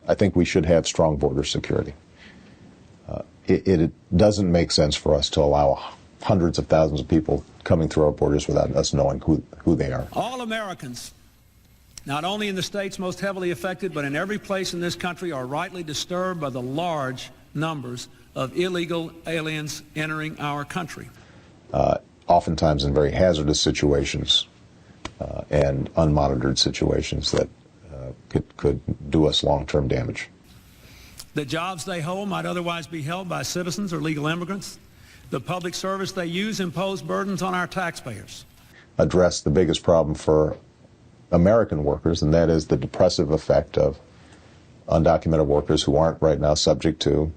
I think we should have strong border security. It doesn't make sense for us to allow hundreds of thousands of people coming through our borders without us knowing who they are. All Americans, not only in the states most heavily affected, but in every place in this country, are rightly disturbed by the large numbers of illegal aliens entering our country. Oftentimes in very hazardous situations and unmonitored situations that could do us long-term damage. The jobs they hold might otherwise be held by citizens or legal immigrants. The public service they use impose burdens on our taxpayers. Address the biggest problem for American workers, and that is the depressive effect of undocumented workers who aren't right now subject to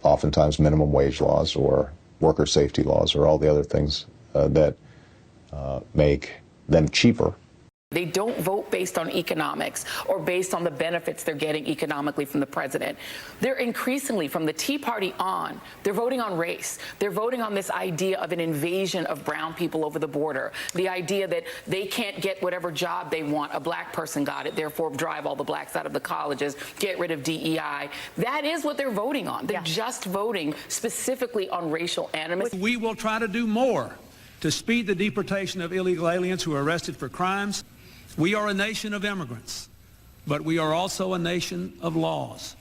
oftentimes minimum wage laws or worker safety laws or all the other things that make them cheaper. They don't vote based on economics or based on the benefits they're getting economically from the president. They're increasingly, from the Tea Party on, they're voting on race. They're voting on this idea of an invasion of brown people over the border. The idea that they can't get whatever job they want. A black person got it, therefore drive all the blacks out of the colleges, get rid of DEI. That is what they're voting on. They're just voting specifically on racial animus. We will try to do more to speed the deportation of illegal aliens who are arrested for crimes. We are a nation of immigrants, but we are also a nation of laws.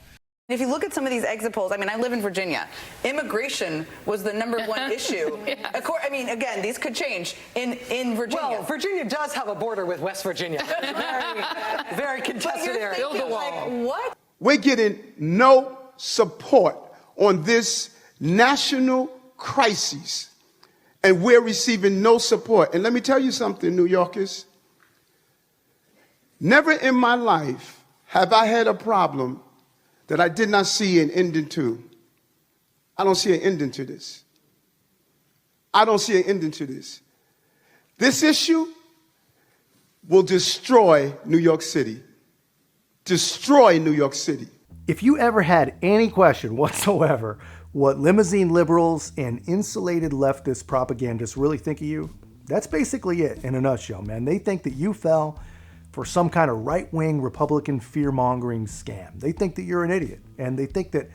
If you look at some of these exit polls, I mean, I live in Virginia. Immigration was the #1 issue. I mean, again, these could change in Virginia. Well, Virginia does have a border with West Virginia. Very, very contested area. Build the wall. Like, what? We're getting no support on this national crisis, and we're receiving no support. And let me tell you something, New Yorkers. Never in my life have I had a problem that I did not see an ending to. I don't see an ending to this. I don't see an ending to this. This issue will destroy New York City. Destroy New York City. If you ever had any question whatsoever what limousine liberals and insulated leftist propagandists really think of you, that's basically it in a nutshell, man. They think that you fell for some kind of right-wing Republican fear-mongering scam. They think that you're an idiot, and they think that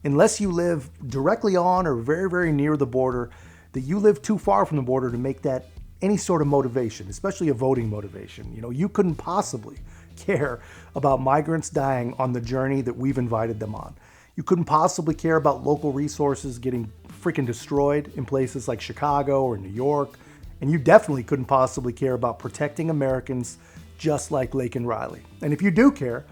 unless you live directly on or very, very near the border, that you live too far from the border to make that any sort of motivation, especially a voting motivation. You know, you couldn't possibly care about migrants dying on the journey that we've invited them on. You couldn't possibly care about local resources getting freaking destroyed in places like Chicago or New York, and you definitely couldn't possibly care about protecting Americans just like Lake and Riley. And if you do care,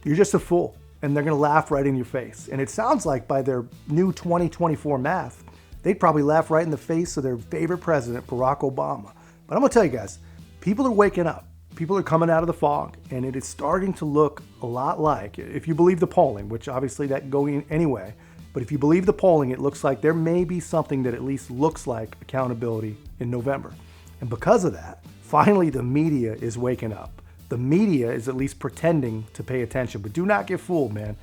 you're just a fool, and they're gonna laugh right in your face. And it sounds like by their new 2024 math, they'd probably laugh right in the face of their favorite president, Barack Obama. But I'm gonna tell you guys, people are waking up. People are coming out of the fog, and it is starting to look a lot like, if you believe the polling, which obviously that can go in anyway, but if you believe the polling, it looks like there may be something that at least looks like accountability in November. And because of that, finally the media is waking up. The media is at least pretending to pay attention, but do not get fooled, man.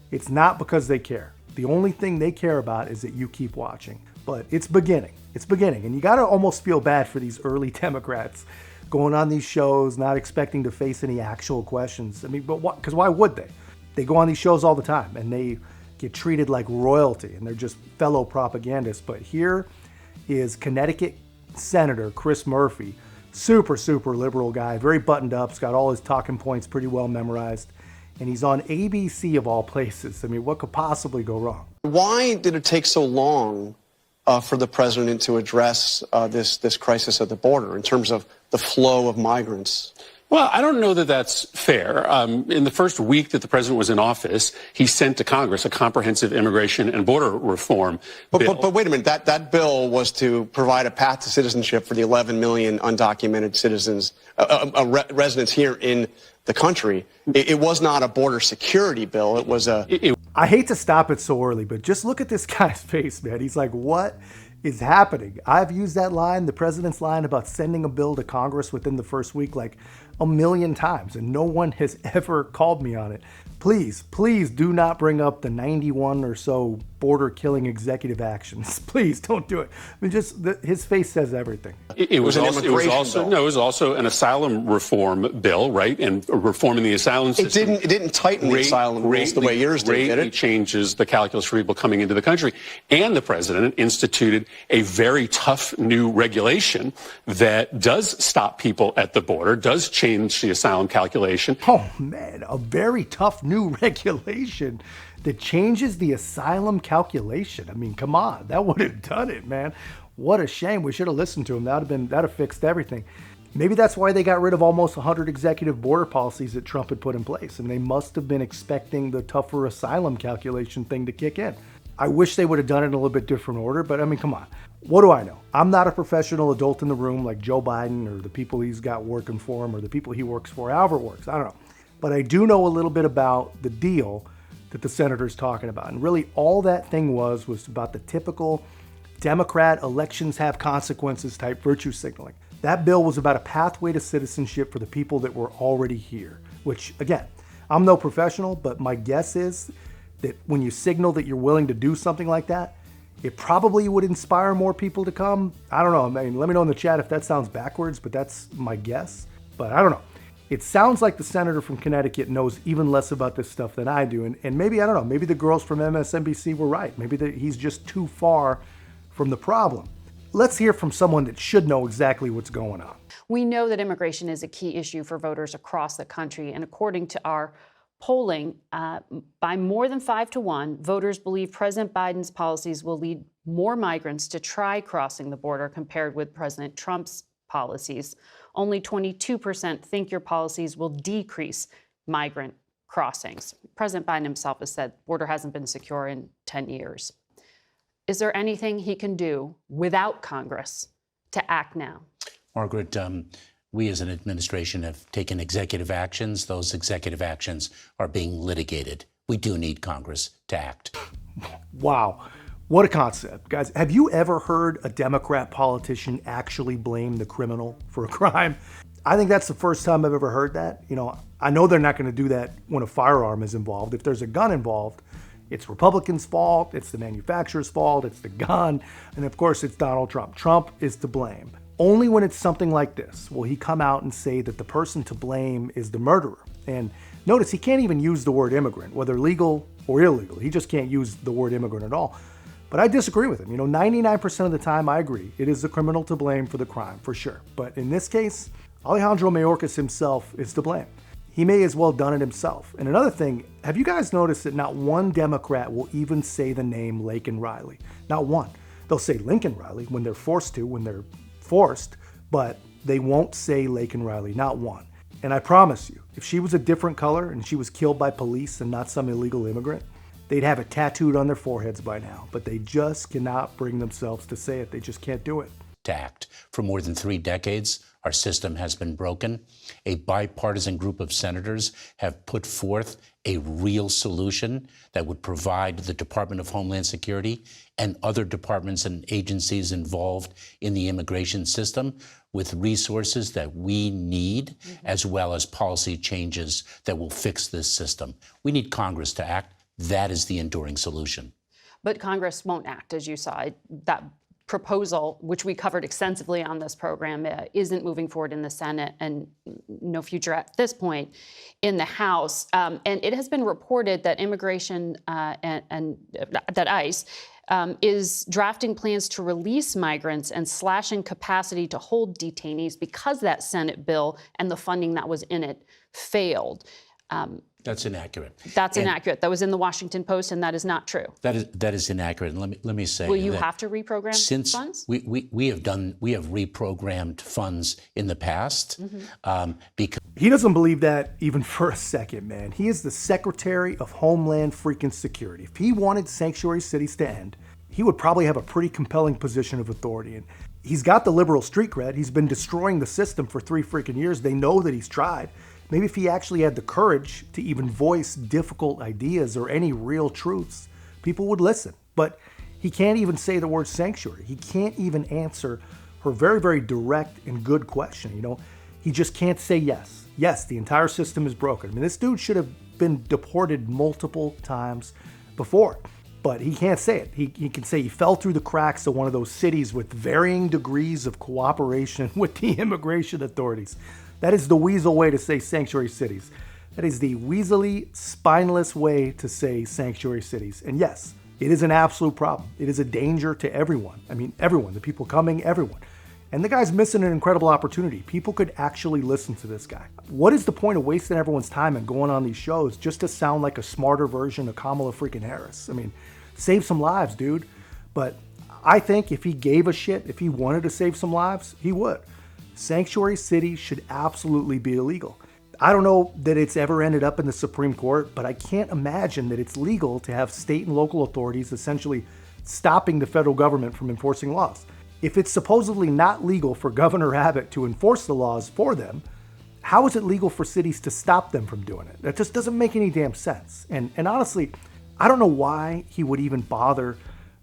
It's not because they care. The only thing they care about is that you keep watching. But it's beginning. It's beginning. And you gotta almost feel bad for these early Democrats going on these shows, not expecting to face any actual questions. I mean, but what? Because why would they? They go on these shows all the time and they get treated like royalty and they're just fellow propagandists. But here is Connecticut Senator Chris Murphy, super liberal guy, very buttoned up, he's got all his talking points pretty well memorized, and he's on ABC of all places. I mean, what could possibly go wrong? Why did it take so long for the president to address this crisis at the border in terms of the flow of migrants? Well, I don't know that that's fair. In the first week that the president was in office, he sent to Congress a comprehensive immigration and border reform bill. But wait a minute, that bill was to provide a path to citizenship for the 11 million undocumented citizens, residents here in the country. It was not a border security bill. It was a... I hate to stop it so early, but just look at this guy's face, man. He's like, what is happening? I've used that line, the president's line about sending a bill to Congress within the first week, like a million times, and no one has ever called me on it. Please, please do not bring up the 91 or so border killing executive actions. Please don't do it. I mean, his face says everything. It was also an asylum reform bill, right? And reforming the asylum system. It didn't tighten the asylum rules the way yours did It changes the calculus for people coming into the country. And the president instituted a very tough new regulation that does stop people at the border, does change the asylum calculation. Oh man, a very tough new regulation that changes the asylum calculation. I mean, come on, that would have done it, man. What a shame. We should have listened to him. That'd have fixed everything. Maybe that's why they got rid of almost 100 executive border policies that Trump had put in place, and they must have been expecting the tougher asylum calculation thing to kick in. I wish they would have done it in a little bit different order, but I mean, come on. What do I know? I'm not a professional adult in the room like Joe Biden or the people he's got working for him or the people he works for, however it works. I don't know. But I do know a little bit about the deal that the senator's talking about. And really all that thing was about the typical Democrat elections have consequences type virtue signaling. That bill was about a pathway to citizenship for the people that were already here, which again, I'm no professional, but my guess is that when you signal that you're willing to do something like that, it probably would inspire more people to come. I don't know. I mean, let me know in the chat if that sounds backwards, but that's my guess. But I don't know. It sounds like the senator from Connecticut knows even less about this stuff than I do. And maybe, I don't know, maybe the girls from MSNBC were right. Maybe he's just too far from the problem. Let's hear from someone that should know exactly what's going on. We know that immigration is a key issue for voters across the country. And according to our polling, by more than 5-1, voters believe President Biden's policies will lead more migrants to try crossing the border compared with President Trump's policies. Only 22% think your policies will decrease migrant crossings. President Biden himself has said the border hasn't been secure in 10 years. Is there anything he can do without Congress to act now? Margaret, we as an administration have taken executive actions. Those executive actions are being litigated. We do need Congress to act. Wow. What a concept. Guys, have you ever heard a Democrat politician actually blame the criminal for a crime? I think that's the first time I've ever heard that. You know, I know they're not going to do that when a firearm is involved. If there's a gun involved, it's Republicans' fault, it's the manufacturer's fault, it's the gun, and of course it's Donald Trump. Trump is to blame. Only when it's something like this will he come out and say that the person to blame is the murderer. And notice he can't even use the word immigrant, whether legal or illegal. He just can't use the word immigrant at all. But I disagree with him. You know, 99% of the time I agree. It is the criminal to blame for the crime, for sure. But in this case, Alejandro Mayorkas himself is to blame. He may as well have done it himself. And another thing, have you guys noticed that not one Democrat will even say the name Laken Riley? Not one. They'll say Lincoln Riley when they're forced to, but they won't say Laken Riley, not one. And I promise you, if she was a different color and she was killed by police and not some illegal immigrant, they'd have it tattooed on their foreheads by now. But they just cannot bring themselves to say it. They just can't do it. To act. For more than 3 decades, our system has been broken. A bipartisan group of senators have put forth a real solution that would provide the Department of Homeland Security and other departments and agencies involved in the immigration system with resources that we need, as well as policy changes that will fix this system. We need Congress to act. That is the enduring solution. But Congress won't act, as you saw. That proposal, which we covered extensively on this program, isn't moving forward in the Senate and no future at this point in the House. And it has been reported that immigration and that ICE is drafting plans to release migrants and slashing capacity to hold detainees because that Senate bill and the funding that was in it failed. That's inaccurate. That's inaccurate. That was in the Washington Post, and that is not true. That is inaccurate. And let me say, will you have to reprogram funds? We have reprogrammed funds in the past because he doesn't believe that even for a second, man. He is the Secretary of Homeland freaking Security. If he wanted sanctuary cities to end, he would probably have a pretty compelling position of authority. And he's got the liberal street cred. He's been destroying the system for 3 freaking years. They know that he's tried. Maybe if he actually had the courage to even voice difficult ideas or any real truths, people would listen. But he can't even say the word sanctuary. He can't even answer her very, very direct and good question. You know, he just can't say yes. Yes, the entire system is broken. I mean, this dude should have been deported multiple times before, but he can't say it. He can say he fell through the cracks of one of those cities with varying degrees of cooperation with the immigration authorities. That is the weasel way to say sanctuary cities. That is the weaselly, spineless way to say sanctuary cities. And yes, it is an absolute problem. It is a danger to everyone. I mean, everyone, the people coming, everyone. And the guy's missing an incredible opportunity. People could actually listen to this guy. What is the point of wasting everyone's time and going on these shows just to sound like a smarter version of Kamala freaking Harris? I mean, save some lives, dude. But I think if he gave a shit, if he wanted to save some lives, he would. Sanctuary cities should absolutely be illegal. I don't know that it's ever ended up in the Supreme Court, but I can't imagine that it's legal to have state and local authorities essentially stopping the federal government from enforcing laws. If it's supposedly not legal for Governor Abbott to enforce the laws for them, how is it legal for cities to stop them from doing it? That just doesn't make any damn sense. And honestly, I don't know why he would even bother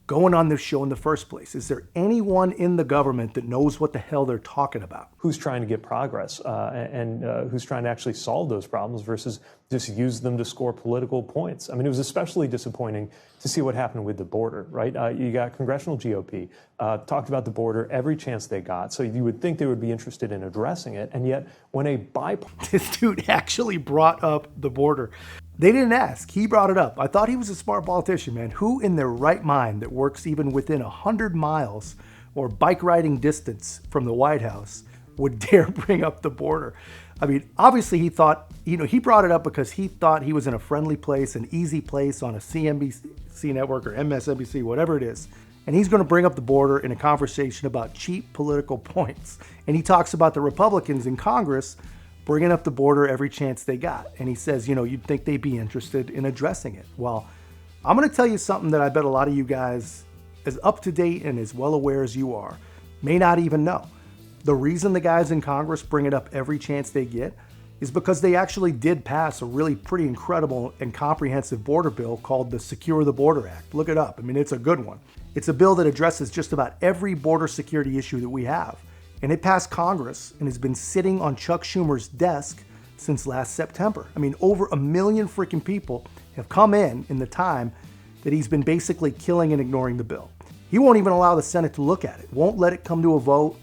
going on this show in the first place. Is there anyone in the government that knows what the hell they're talking about? Who's trying to get progress and who's trying to actually solve those problems versus just use them to score political points? I mean, it was especially disappointing to see what happened with the border, right? You got Congressional GOP, talked about the border every chance they got. So you would think they would be interested in addressing it. And yet when a bipartisan... This dude actually brought up the border. They didn't ask. He brought it up. I thought he was a smart politician, man. Who in their right mind that works even within 100 miles or bike riding distance from the White House would dare bring up the border? I mean, obviously he thought, he brought it up because he thought he was in a friendly place, an easy place on a CNBC network or MSNBC, whatever it is. And he's going to bring up the border in a conversation about cheap political points. And he talks about the Republicans in Congress bringing up the border every chance they got. And he says, you'd think they'd be interested in addressing it. Well, I'm going to tell you something that I bet a lot of you guys, as up to date and as well aware as you are, may not even know. The reason the guys in Congress bring it up every chance they get is because they actually did pass a really pretty incredible and comprehensive border bill called the Secure the Border Act. Look it up. I mean, it's a good one. It's a bill that addresses just about every border security issue that we have. And it passed Congress and has been sitting on Chuck Schumer's desk since last September. I mean, over 1 million freaking people have come in the time that he's been basically killing and ignoring the bill. He won't even allow the Senate to look at it, won't let it come to a vote,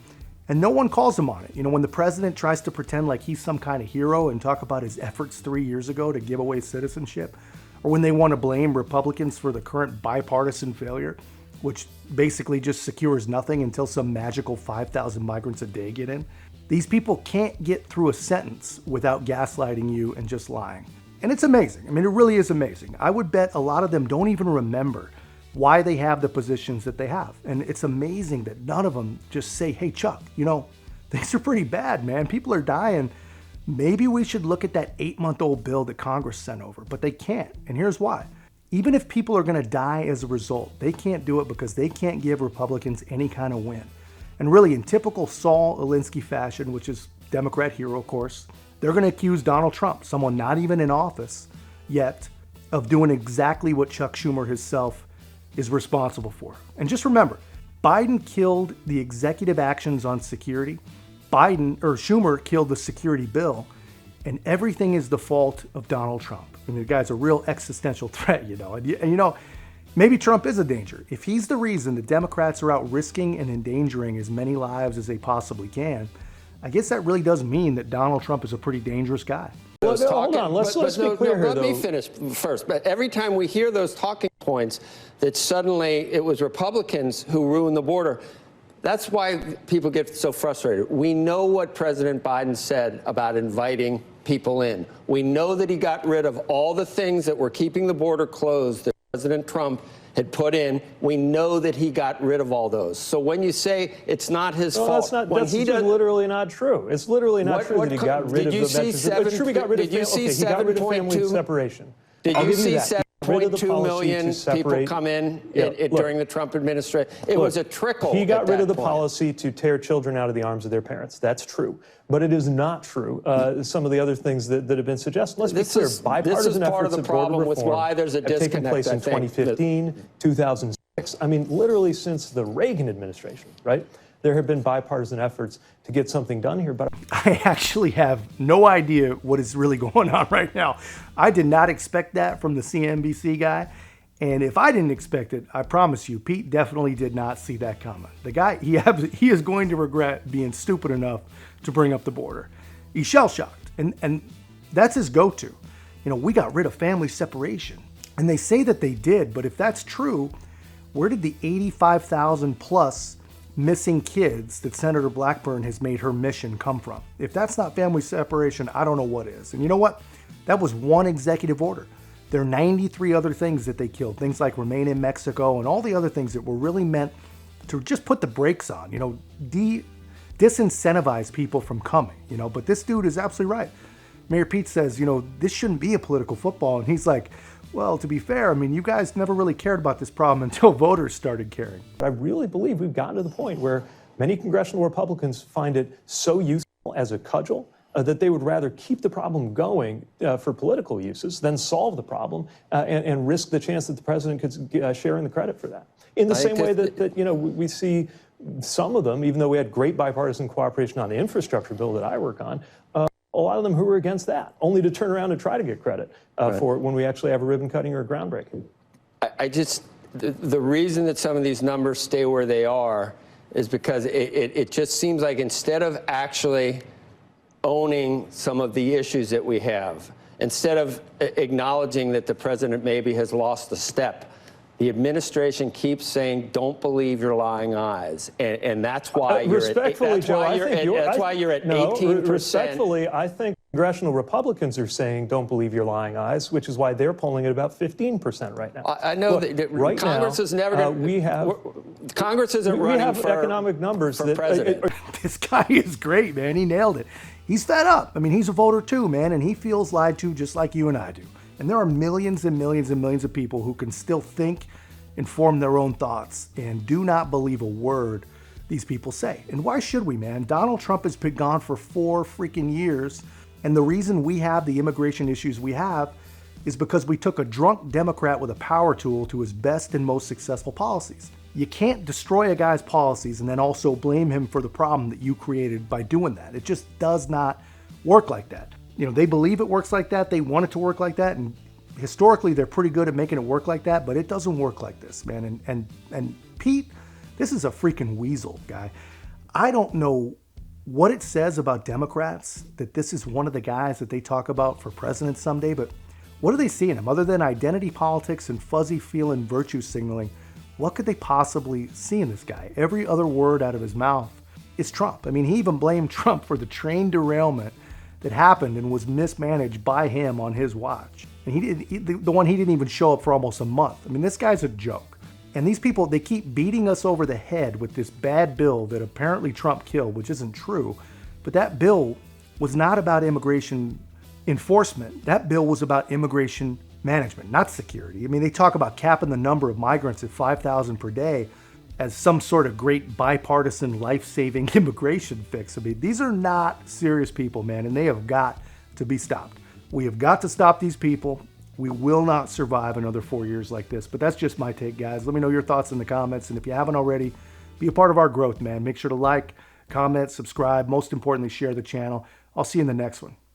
and no one calls him on it. When the president tries to pretend like he's some kind of hero and talk about his efforts 3 years ago to give away citizenship, or when they want to blame Republicans for the current bipartisan failure, which basically just secures nothing until some magical 5,000 migrants a day get in. These people can't get through a sentence without gaslighting you and just lying. And it's amazing. I mean, it really is amazing. I would bet a lot of them don't even remember why they have the positions that they have. And it's amazing that none of them just say, hey, Chuck, things are pretty bad, man. People are dying. Maybe we should look at that 8-month-old bill that Congress sent over, but they can't. And here's why. Even if people are going to die as a result, they can't do it because they can't give Republicans any kind of win. And really, in typical Saul Alinsky fashion, which is Democrat hero, of course, they're going to accuse Donald Trump, someone not even in office yet, of doing exactly what Chuck Schumer himself is responsible for. And just remember, Biden killed the executive actions on security. Schumer killed the security bill, and everything is the fault of Donald Trump. I mean, the guy's a real existential threat, And maybe Trump is a danger. If he's the reason the Democrats are out risking and endangering as many lives as they possibly can, I guess that really does mean that Donald Trump is a pretty dangerous guy. Hold on, let's be clear here, Let me finish first. But every time we hear those talking points that suddenly it was Republicans who ruined the border, that's why people get so frustrated. We know what President Biden said about inviting people in. We know that he got rid of all the things that were keeping the border closed that President Trump had put in. We know that he got rid of all those. So when you say it's not his fault, that's literally not true. It's literally not true that he got rid of the measures. It's true he got rid of family separation. Did you see 7.2 million people come in during the Trump administration? It was a trickle. He got rid of the policy to tear children out of the arms of their parents. That's true. But it is not true. Some of the other things that have been suggested. Let's be clear. Bipartisan efforts of border reform have taken place in 2015, 2006. I mean, literally since the Reagan administration, right? there have been bipartisan efforts to get something done here. But I actually have no idea what is really going on right now. I did not expect that from the CNBC guy. And if I didn't expect it, I promise you, Pete definitely did not see that coming. The guy, he is going to regret being stupid enough to bring up the border. He's shell-shocked, and that's his go-to. You know, we got rid of family separation. And they say that they did, but if that's true, where did the 85,000 plus missing kids that Senator Blackburn has made her mission come from? If that's not family separation, I don't know what is. And you know what? That was one executive order. There are 93 other things that they killed, things like remain in Mexico and all the other things that were really meant to just put the brakes on, you know, disincentivize people from coming, you know. But this dude is absolutely right. Mayor Pete says, you know, this shouldn't be a political football. And he's like, well, to be fair, I mean, you guys never really cared about this problem until voters started caring. I really believe we've gotten to the point where many congressional Republicans find it so useful as a cudgel that they would rather keep the problem going for political uses than solve the problem and risk the chance that the president could share in the credit for that. In the same way that you know, we see some of them, even though we had great bipartisan cooperation on the infrastructure bill that I work on, a lot of them who were against that, only to turn around and try to get credit for it when we actually have a ribbon cutting or a groundbreaking. The reason that some of these numbers stay where they are is because it just seems like instead of actually owning some of the issues that we have, instead of acknowledging that the president maybe has lost a step, the administration keeps saying, "Don't believe your lying eyes," and that's why you're respectfully, at, that's why you're at 18%. Respectfully, I think congressional Republicans are saying, "Don't believe your lying eyes," which is why they're polling at about 15% right now. I know Look, that right Congress now, is never going to. Congress isn't running we have for economic numbers for that president. This guy is great, man. He nailed it. He's fed up. I mean, he's a voter too, man, and he feels lied to just like you and I do. And there are millions and millions and millions of people who can still think and form their own thoughts and do not believe a word these people say. And why should we, man? Donald Trump has been gone for 4 freaking years. And the reason we have the immigration issues we have is because we took a drunk Democrat with a power tool to his best and most successful policies. You can't destroy a guy's policies and then also blame him for the problem that you created by doing that. It just does not work like that. You know, they believe it works like that. They want it to work like that. And historically, they're pretty good at making it work like that, but it doesn't work like this, man. And Pete, this is a freaking weasel, guy. I don't know what it says about Democrats that this is one of the guys that they talk about for president someday, but what do they see in him? Other than identity politics and fuzzy feeling virtue signaling, what could they possibly see in this guy? Every other word out of his mouth is Trump. I mean, he even blamed Trump for the train derailment that happened and was mismanaged by him on his watch. And the one he didn't even show up for almost a month. I mean, this guy's a joke. And these people, they keep beating us over the head with this bad bill that apparently Trump killed, which isn't true. But that bill was not about immigration enforcement. That bill was about immigration management, not security. I mean, they talk about capping the number of migrants at 5,000 per day as some sort of great bipartisan life-saving immigration fix. I mean, these are not serious people, man, and they have got to be stopped. We have got to stop these people. We will not survive another 4 years like this. But that's just my take, guys. Let me know your thoughts in the comments. And if you haven't already, be a part of our growth, man. Make sure to like, comment, subscribe. Most importantly, share the channel. I'll see you in the next one.